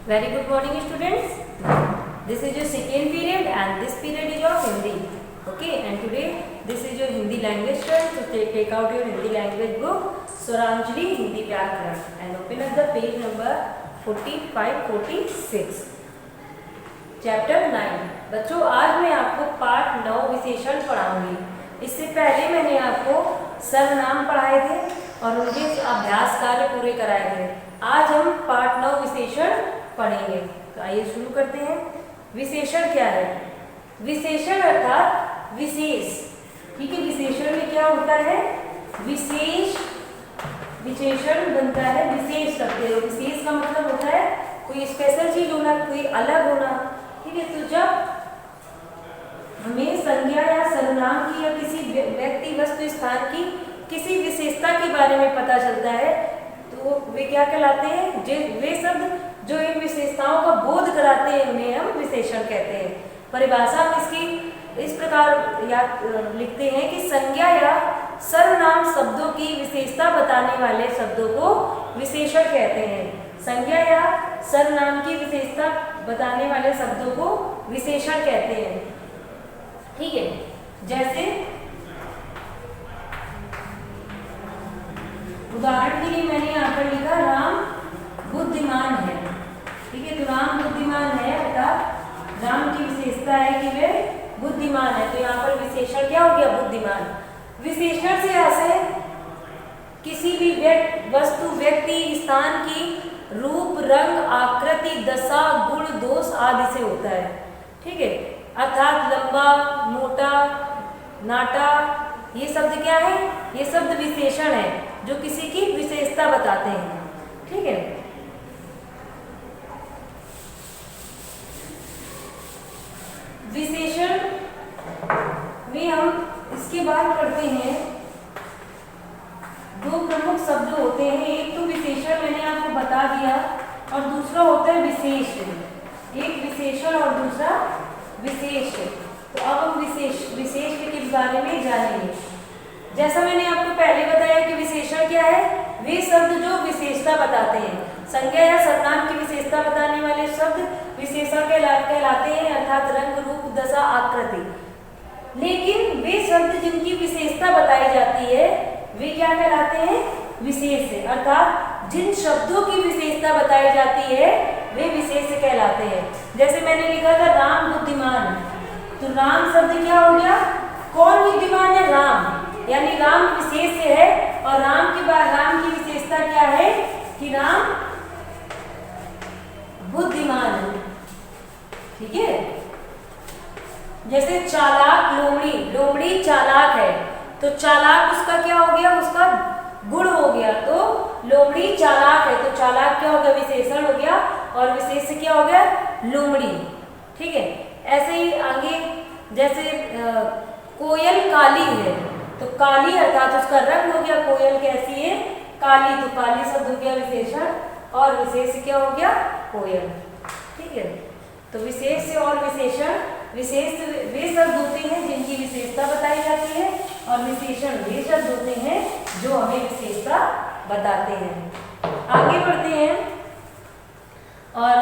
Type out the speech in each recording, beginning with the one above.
Very good morning, students. This is your second period, and this period is your Hindi. Okay, and today this is your Hindi language turn. So take out your Hindi language book, Swaranjali Hindi Vyakaran, and open up the page number 45-46. Chapter 9। बच्चों, आज मैं आपको पाठ 9 विशेषण पढ़ाऊंगी। इससे पहले मैंने आपको सर्वनाम पढ़ाए थे और उनके अभ्यास कार्य पूरे कराए थे। आज हम पाठ 9 विशेषण पढ़ेंगे। तो आइए शुरू करते हैं। विशेषण क्या है? विशेषण अर्थात विशेष। ठीक है, विशेषण में क्या होता है? विशेष, विशेषण बनता है विशेष शब्द। विशेष का मतलब होता है कोई स्पेशल चीज होना, कोई अलग होना। ठीक है, तो जब हमें संज्ञा या सर्वनाम की या किसी व्यक्ति, वस्तु, स्थान की किसी विशेषता के बारे में पता चलता है तो वे क्या कहलाते हैं? वे शब्द जो इन विशेषताओं का बोध कराते हैं उन्हें हम विशेषण कहते हैं। परिभाषा में इसकी इस प्रकार लिखते हैं कि संज्ञा या सर्वनाम शब्दों की विशेषता बताने वाले शब्दों को विशेषण कहते हैं। संज्ञा या सर्वनाम की विशेषता बताने वाले शब्दों को विशेषण कहते हैं। ठीक है, जैसे उदाहरण के लिए मैंने यहाँ पर लिखा राम बुद्धिमान है। ठीक है, तो राम बुद्धिमान है अर्थात राम की विशेषता है कि वे बुद्धिमान है। तो यहाँ पर विशेषण क्या हो गया? बुद्धिमान। विशेषण से ऐसे किसी भी वस्तु, व्यक्ति, स्थान की रूप, रंग, आकृति, दशा, गुण, दोष आदि से होता है। ठीक है, अर्थात लंबा, मोटा, नाटा, ये शब्द क्या है? ये शब्द विशेषण है जो किसी की विशेषता बताते हैं। ठीक है, विशेषण में हम इसके बाद पढ़ते हैं। दो प्रमुख शब्द होते हैं, एक तो विशेषण मैंने आपको बता दिया और दूसरा होता है विशेष। एक विशेषण और दूसरा विशेष। तो अब हम विशेष के बारे में जानेंगे। जैसा मैंने आपको पहले बताया कि विशेषण क्या है? वे शब्द जो विशेषता बताते हैं। संज्ञा या सर्वनाम की विशेषता बताने वाले शब्द विशेषण कहलाते हैं, अर्थात रंग, रूप, दशा, आकृति। लेकिन वे शब्द जिनकी विशेषता बताई जाती है वे क्या कहलाते हैं? विशेष। अर्थात जिन शब्दों की विशेषता बताई जाती है वे विशेष कहलाते हैं। जैसे मैंने लिखा था राम बुद्धिमान, तो राम शब्द क्या हो गया? कौन बुद्धिमान है? राम, यानी राम विशेष है। और राम की विशेषता क्या है? कि राम बुद्धिमान है। ठीक है, जैसे चालाक, लोमड़ी, लोमड़ी चालाक है, तो चालाक उसका क्या हो गया? उसका गुण हो गया। तो लोमड़ी चालाक है, तो चालाक क्या हो गया? विशेषण हो गया। और विशेष क्या हो गया? लोमड़ी। ठीक है, ऐसे ही आगे जैसे कोयल काली है, तो काली अर्थात उसका रंग हो गया। कोयल कैसी है? काली, तो काली शब्द हो गया विशेषण और विशेष क्या हो गया? कोयल। ठीक है, तो विशेष से और विशेषण, विशेष वे शब्द होते हैं जिनकी विशेषता बताई जाती है और विशेषण वे शब्द होते हैं जो हमें विशेषता बताते हैं। आगे बढ़ते हैं और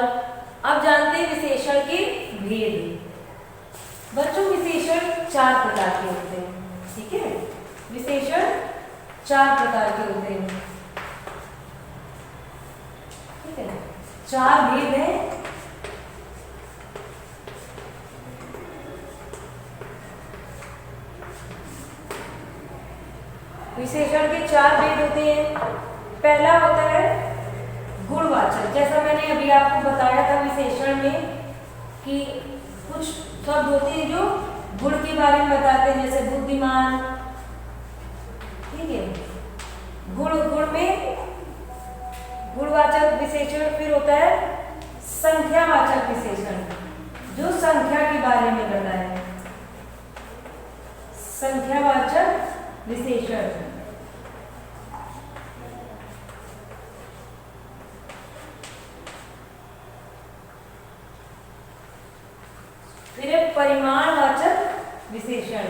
अब जानते हैं विशेषण के भेद। बच्चों, विशेषण 4 प्रकार के होते हैं। ठीक है, विशेषण 4 प्रकार के होते हैं। ठीक है, 4 भेद हैं। विशेषण के 4 भेद होते हैं। पहला होता है गुणवाचक। जैसा मैंने अभी आपको बताया था विशेषण में कि कुछ शब्द होते हैं जो गुण के बारे में बताते हैं, जैसे बुद्धिमान। ठीक है, गुण में गुणवाचक विशेषण। फिर होता है संख्यावाचक विशेषण जो संख्या के बारे में बताए। संख्यावाचक विशेषण। फिर एक परिमाणवाचक विशेषण।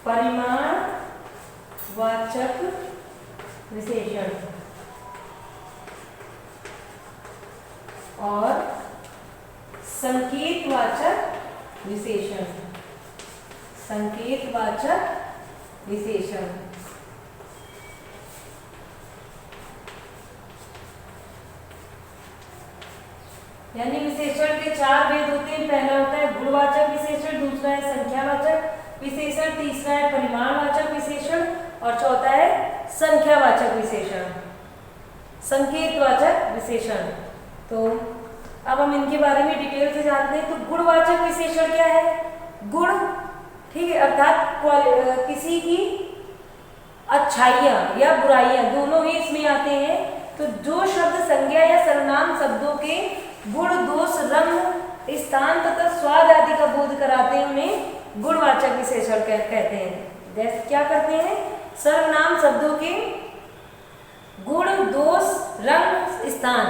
परिमाणवाचक विशेषण। और संकेतवाचक विशेषण। संकेतवाचक विशेषण। यानी विशेषण के 4 भेद होते हैं। पहला होता है गुणवाचक विशेषण, दूसरा है संख्यावाचक विशेषण, तीसरा है परिमाणवाचक विशेषण और चौथा है संख्यावाचक विशेषण, संकेतवाचक विशेषण। तो अब हम इनके बारे में डिटेल से जानते हैं। तो गुणवाचक विशेषण क्या है? गुण, ठीक है, अर्थात किसी की अच्छाइयाँ या बुराइयाँ दोनों ही इसमें आते हैं। तो जो शब्द संज्ञा या सर्वनाम शब्दों के गुण, दोष, रंग, स्थान तथा स्वाद आदि का बोध कराते हैं उन्हें गुणवाचक विशेषण कहते हैं। जैसे क्या करते हैं? सर्वनाम शब्दों के गुण, दोष, रंग, स्थान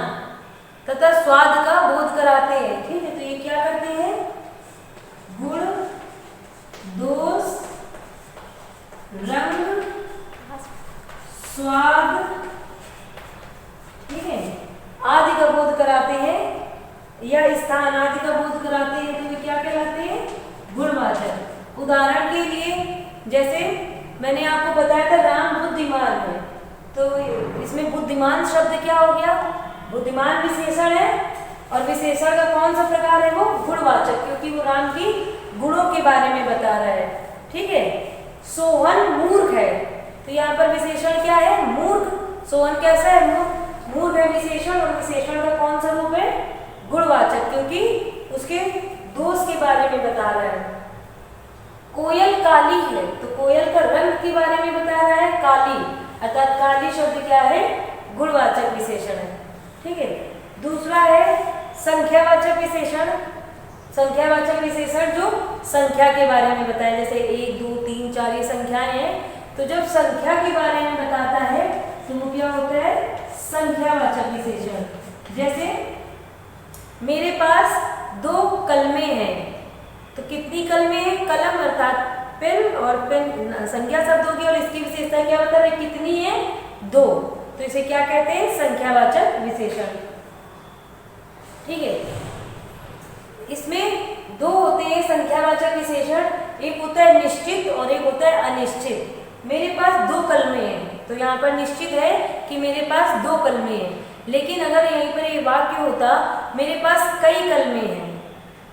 तथा स्वाद का बोध कराते हैं। ठीक है, तो ये क्या करते हैं? गुण, दोष, रंग, स्वाद, ठीक है, आदि का बोध कराते हैं या स्थान आदि का बोध कराते हैं। तो वे क्या कहलाते हैं? गुणवाचक। उदाहरण के लिए जैसे मैंने आपको बताया था राम बुद्धिमान है, तो इसमें बुद्धिमान शब्द क्या हो गया? बुद्धिमान विशेषण है और विशेषण का कौन सा प्रकार है? वो गुणवाचक, क्योंकि वो राम की गुणों के बारे में बता रहा है। ठीक है। सोहन मूर्ख है, तो यहाँ पर विशेषण क्या है? मूर्ख। सोहन कैसा है? मूर्ख है विशेषण, और विशेषण का कौन सा रूप है? गुणवाचक, क्योंकि उसके दोष के बारे में बता रहा है। कोयल काली है, तो कोयल का रंग के बारे में बता रहा है काली, अर्थात काली शब्द क्या है? गुणवाचक विशेषण है। ठीक है। दूसरा है संख्यावाचक विशेषण। संख्यावाचक विशेषण जो संख्या के बारे में बताया, जैसे 1, 2, 3, 4 ये संख्याएं हैं, तो जब संख्या के बारे में बताता है तो वो क्या होता है? संख्यावाचक विशेषण। जैसे मेरे पास 2 कलमें हैं, तो कितनी कलमें हैं? कलम अर्थात पेन, और पेन संख्या शब्द होगी और इसकी विशेषता क्या बता रहे? कितनी है? 2। तो इसे क्या कहते हैं? संख्यावाचक विशेषण। ठीक है। इसमें 2 होते हैं संख्यावाचक विशेषण, एक होता है निश्चित और एक होता है अनिश्चित। मेरे पास 2 कलमें हैं, तो यहाँ पर निश्चित है कि मेरे पास 2 कलमें हैं, लेकिन अगर यहीं पर ये वाक्य होता मेरे पास कई कलमें हैं,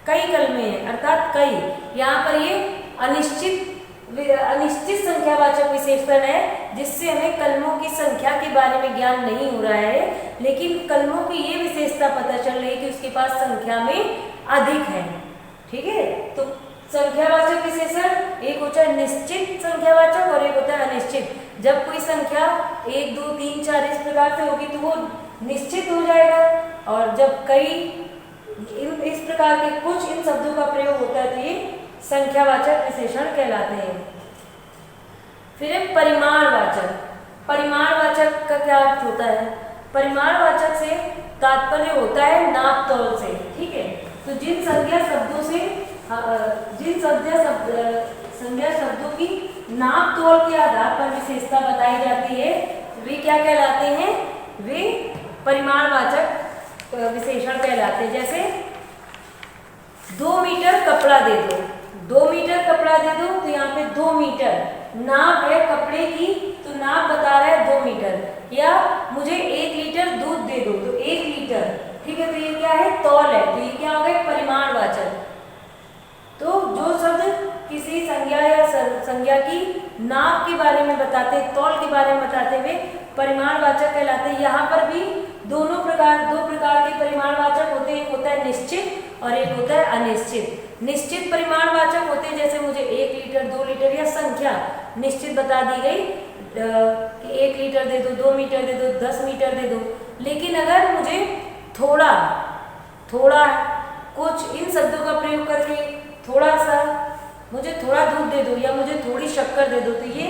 कई कलमें हैं अर्थात कई, यहाँ पर ये अनिश्चित संख्यावाचक विशेषण है, जिससे हमें कलमों की संख्या के बारे में ज्ञान नहीं हो रहा है, लेकिन कलमों की ये विशेषता पता चल रही है कि उसके पास संख्या में अधिक है। ठीक है। तो संख्यावाचक विशेषण एक होता है निश्चित संख्यावाचक और एक होता है अनिश्चित। जब कोई संख्या 1, 2, 3, 4 इस प्रकार से होगी तो वो निश्चित हो जाएगा, और जब कई इस प्रकार के कुछ इन शब्दों का प्रयोग होता है तो ये संख्यावाचक विशेषण कहलाते हैं। फिर है परिमाणवाचक। परिमाणवाचक का क्या अर्थ होता है? परिमाणवाचक से तात्पर्य होता है नाप तौल से। ठीक है। तो जिन संज्ञा शब्दों से संज्ञा शब्दों की नाप तौल के आधार पर विशेषता बताई जाती है, वे क्या कहलाते हैं? वे परिमाणवाचक विशेषण कहलाते हैं। जैसे 2 मीटर कपड़ा दे दो, 2 मीटर कपड़ा दे दो, तो यहाँ पे 2 मीटर नाप है कपड़े की, तो नाप बता रहा है 2 मीटर। या मुझे 1 लीटर दूध दे दो, तो 1 लीटर, ठीक है, तो ये क्या है? तौल है, तो ये क्या होगा? परिमाणवाचक। तो जो शब्द किसी संज्ञा या संज्ञा की नाप के बारे में बताते हैं, तौल के बारे में बताते हुए परिमाणवाचक कहलाते हैं। यहाँ पर भी दो प्रकार के परिमाणवाचक होते हैं, एक होता है निश्चित और एक होता है अनिश्चित। निश्चित परिमाणवाचक होते हैं, जैसे मुझे 1 लीटर, 2 लीटर या संख्या निश्चित बता दी गई कि 1 लीटर दे दो, 2 मीटर दे दो, 10 मीटर दे दो। लेकिन अगर मुझे थोड़ा कुछ इन शब्दों का प्रयोग करके थोड़ा सा मुझे थोड़ा दूध दे दो या मुझे थोड़ी शक्कर दे दो, तो ये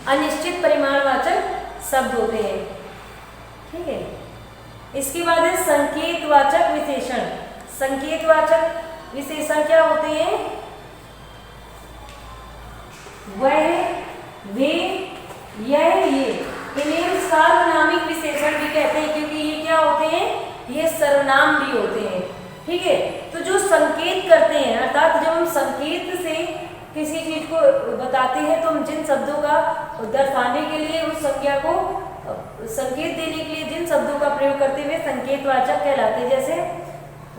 अनिश्चित परिमाणवाचक शब्द होते हैं। ठीक है। इसके बाद है संकेतवाचक विशेषण। संकेतवाचक विशेषण क्या होते हैं? वह, वे, यह, ये, इन्हें सार्वनामिक विशेषण भी कहते हैं, क्योंकि ये क्या होते हैं? ये सर्वनाम भी होते हैं। ठीक है, तो जो संकेत करते हैं, अर्थात जब हम संकेत से किसी चीज को बताते हैं तो हम जिन शब्दों का दर्शाने के लिए उस संज्ञा को संकेत देने के लिए जिन शब्दों का प्रयोग करते हुए संकेतवाचक कहलाते हैं। जैसे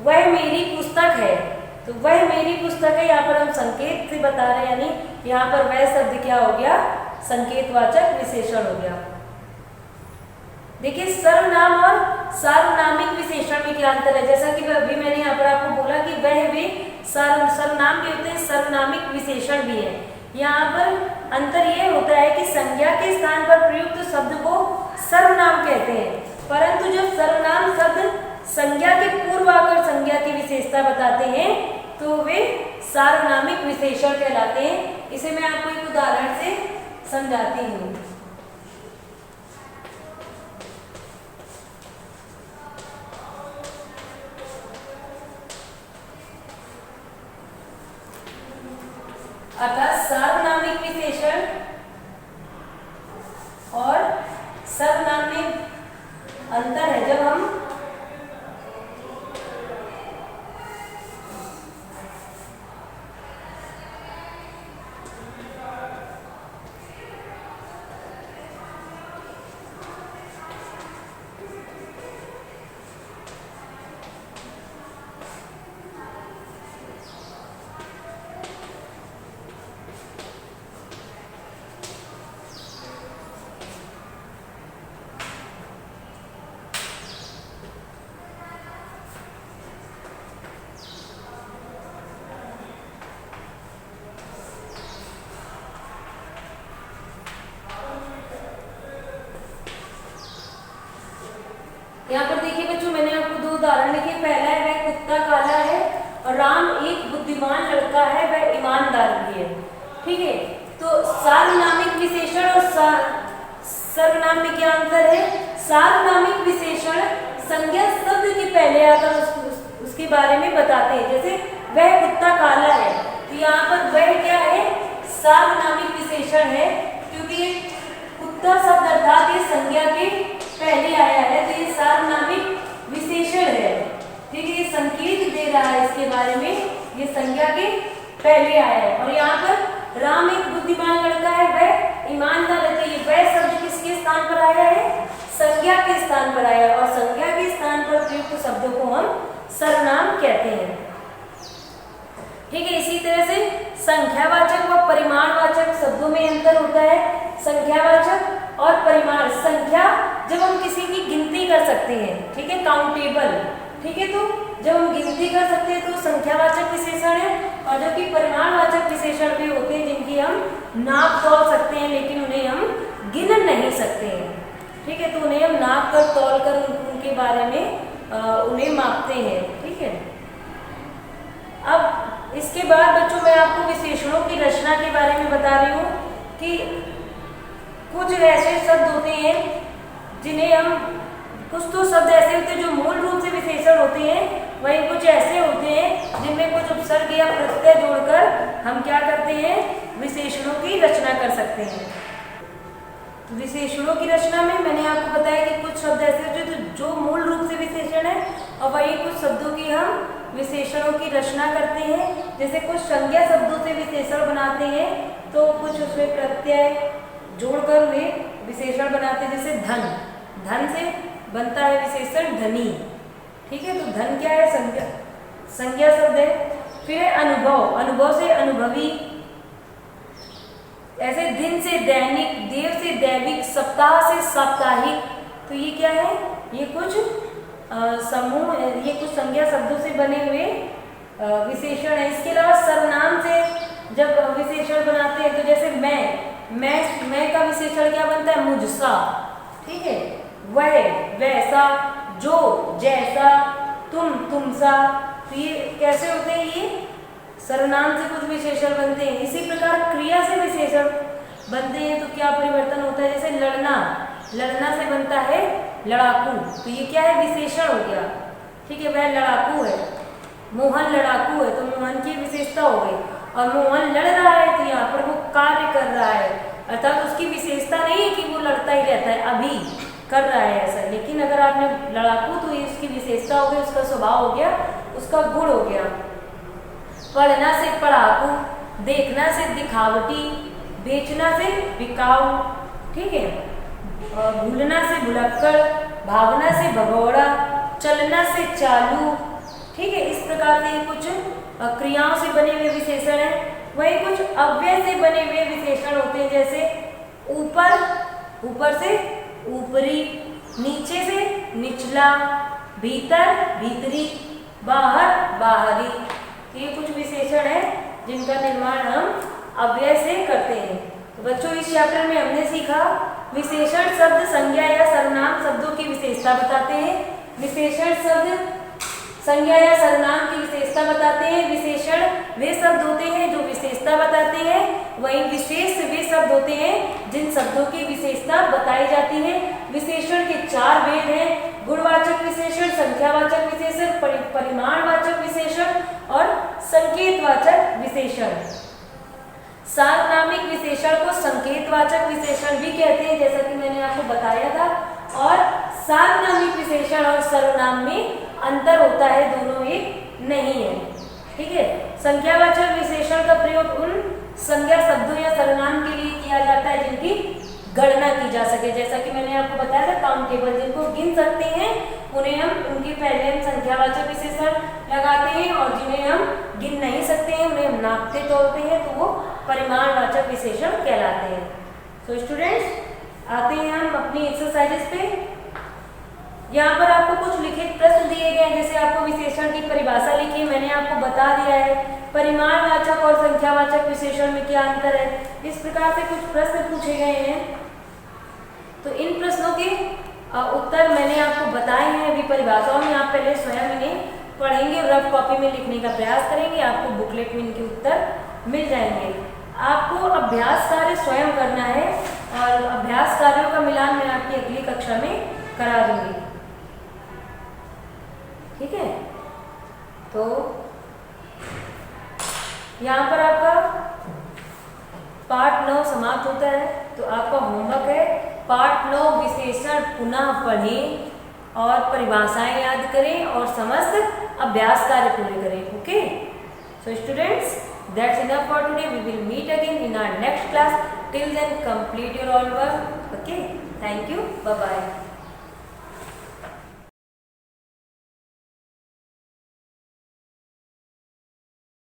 वह मेरी पुस्तक है, तो वह मेरी पुस्तक है, यहाँ पर हम संकेत से बता रहे हैं, यानी यहाँ पर वह शब्द क्या हो गया, संकेतवाचक विशेषण हो गया। देखिए सर्वनाम और सार्वनामिक विशेषण में क्या अंतर है। जैसा कि अभी मैंने यहाँ पर आपको बोला कि वह भी सर्वनाम भी होते हैं, सर्वनामिक विशेषण भी है। यहाँ पर अंतर यह होता है कि संज्ञा के स्थान पर प्रयुक्त शब्द को सर्वनाम कहते हैं, परंतु जब सर्वनाम शब्द संज्ञा के पूर्व आकर संज्ञा की विशेषता बताते हैं तो वे सार्वनामिक विशेषण कहलाते हैं। इसे मैं आपको एक उदाहरण से समझाती हूँ। अर्थात सार्वनामिक विशेषण और सर्वनाम में अंतर है। जब हम यहाँ पर देखिए बच्चों, मैंने आपको दो उदाहरण लिखे। पहला है वह कुत्ता काला है और राम एक बुद्धिमान लड़का है, वह ईमानदार भी है। ठीक है, तो सार्वनामिक विशेषण और सर्वनाम में क्या अंतर है। सार्वनामिक विशेषण संज्ञा शब्द के पहले आकर उसके बारे में बताते हैं। जैसे वह कुत्ता काला है, तो यहाँ पर वह क्या है, सार्वनामिक विशेषण है, क्योंकि ये कुत्ता शब्द अर्थात ये संज्ञा के पहले आया है, तो ये सार्वनामिक विशेषण है। ठीक है, ये संकेत दे रहा है इसके बारे में, ये संज्ञा के पहले आया है। और यहाँ पर राम एक बुद्धिमान लड़का है, वह ईमानदार है, तो ये वह शब्द किसके स्थान पर आया है, संज्ञा के स्थान पर आया है। और संज्ञा के स्थान पर प्रयुक्त शब्दों को हम सर्वनाम कहते हैं। ठीक है, इसी तरह से संख्यावाचक व परिमाणवाचक शब्दों में अंतर होता है। संख्यावाचक और परिमाण, संख्या जब हम किसी की गिनती कर सकते हैं, ठीक है, काउंटेबल, ठीक है, तो जब हम गिनती कर सकते हैं तो संख्यावाचक विशेषण है। और जबकि परिमाणवाचक विशेषण भी होते हैं जिनकी हम नाप तौल सकते हैं, लेकिन उन्हें हम गिन नहीं सकते हैं। ठीक है, तो उन्हें हम नाप कर तौल कर उनके बारे में उन्हें मापते हैं। ठीक है, अब इसके बाद बच्चों मैं आपको विशेषणों की रचना के बारे में बता रही हूँ कि कुछ ऐसे शब्द होते हैं जिन्हें हम, कुछ तो शब्द ऐसे होते हैं जो मूल रूप से विशेषण होते हैं, वहीं कुछ ऐसे होते हैं जिनमें कुछ उपसर्ग या प्रत्यय जोड़कर हम क्या करते हैं, विशेषणों की रचना कर सकते हैं। विशेषणों की रचना में मैंने आपको बताया कि कुछ शब्द ऐसे होते हैं जो मूल रूप से विशेषण है, और वहीं कुछ शब्दों की हम विशेषणों की रचना करते हैं। जैसे कुछ संज्ञा शब्दों से विशेषण बनाते हैं, तो कुछ उसमें प्रत्यय जोड़कर वे विशेषण बनाते हैं। जैसे धन, धन से बनता है विशेषण धनी। ठीक है, तो धन क्या है, संज्ञा शब्द है। फिर अनुभव, अनुभव से अनुभवी। ऐसे दिन से दैनिक, देव से दैविक, सप्ताह से साप्ताहिक। तो ये क्या है, ये कुछ समूह, ये कुछ संज्ञा शब्दों से बने हुए विशेषण है। इसके अलावा सर्वनाम से जब विशेषण बनाते हैं, तो जैसे मैं का विशेषण क्या बनता है, मुझसा। ठीक है, वह, वैसा, जो, जैसा, तुम, तुमसा। तो ये कैसे होते हैं, ये सर्वनाम से कुछ विशेषण बनते हैं। इसी प्रकार क्रिया से विशेषण बनते हैं, तो क्या परिवर्तन होता है। जैसे लड़ना, लड़ना से बनता है लड़ाकू, तो ये क्या है, विशेषण हो गया। ठीक है, वह लड़ाकू है। मोहन लड़ाकू है, तो मोहन की विशेषता हो गई। और मोहन लड़ रहा है, तो यहाँ पर वो कार्य कर रहा है, अर्थात उसकी विशेषता नहीं है कि वो लड़ता ही रहता है, अभी कर रहा है ऐसा। लेकिन अगर आपने लड़ाकू तो ये उसकी विशेषता हो गई, उसका स्वभाव हो गया, उसका गुण हो गया। पढ़ना से पढ़ाकू, देखना से दिखावटी, बेचना से बिकाऊ, ठीक है, भूलना से भुलक्कड़, भागना से भगौड़ा, चलना से चालू, ठीक है। इस प्रकार के कुछ क्रियाओं से बने हुए विशेषण हैं। वही कुछ अव्यय से बने हुए विशेषण होते हैं, जैसे ऊपर, ऊपर से ऊपरी, नीचे से निचला, भीतर भीतरी, बाहर बाहरी। ये कुछ विशेषण है जिनका निर्माण हम अव्यय से करते हैं। तो बच्चों इस चैप्टर में हमने सीखा विशेषण शब्द संज्ञा या सर्वनाम शब्दों की विशेषता बताते हैं। विशेषण शब्द संज्ञा या सर्वनाम की विशेषता बताते हैं। विशेषण वे शब्द होते हैं जो विशेषता बताते हैं, वहीं विशेष वे शब्द होते हैं जिन शब्दों की विशेषता बताई जाती है। विशेषण के 4 भेद हैं: गुणवाचक विशेषण, संख्यावाचक विशेषण, परिमाणवाचक विशेषण और संकेतवाचक विशेषण। सार्वनामिक विशेषण को संकेतवाचक विशेषण भी कहते हैं, जैसा कि मैंने आपको बताया था। और सार्वनामिक विशेषण और सर्वनाम में अंतर होता है, दोनों एक नहीं है, ठीक है। संख्यावाचक विशेषण का प्रयोग उन संज्ञा शब्दों या सर्वनाम के लिए किया जाता है जिनकी गणना की जा सके। जैसा कि मैंने आपको बताया था काउंटेबल, जिनको गिन सकते हैं उन्हें हम, उनके पहले हम संख्यावाचक विशेषण लगाते हैं, और जिन्हें हम गिन नहीं सकते हैं उन्हें हम नापते तोलते हैं, तो वो परिमाणवाचक विशेषण कहलाते हैं। सो स्टूडेंट्स आते हैं हम अपनी एक्सरसाइजेस पे। यहाँ पर आपको कुछ लिखित प्रश्न दिए गए हैं, जैसे आपको विशेषण की परिभाषा लिखी, मैंने आपको बता दिया है। परिमाणवाचक और संख्यावाचक विशेषण में क्या अंतर है, इस प्रकार से कुछ प्रश्न पूछे गए हैं। तो इन प्रश्नों के उत्तर मैंने आपको बताए हैं अभी परिभाषाओं में। आप पहले स्वयं इन्हें पढ़ेंगे, रफ कॉपी में लिखने का प्रयास करेंगे, आपको बुकलेट में इनके उत्तर मिल जाएंगे। आपको अभ्यास कार्य स्वयं करना है, और अभ्यास कार्यों का मिलान मैं आपकी अगली कक्षा में करा दूंगी, ठीक है। तो यहाँ पर आपका पाठ 9 समाप्त होता है। तो आपका होमवर्क है पाठ 9 विशेषण पुनः पढ़ें और परिभाषाएं याद करें और समस्त अभ्यास कार्य पूरे करें। Okay, so students that's enough for today. We will meet again in our next class. Till then complete your all work. Okay, thank you, bye bye.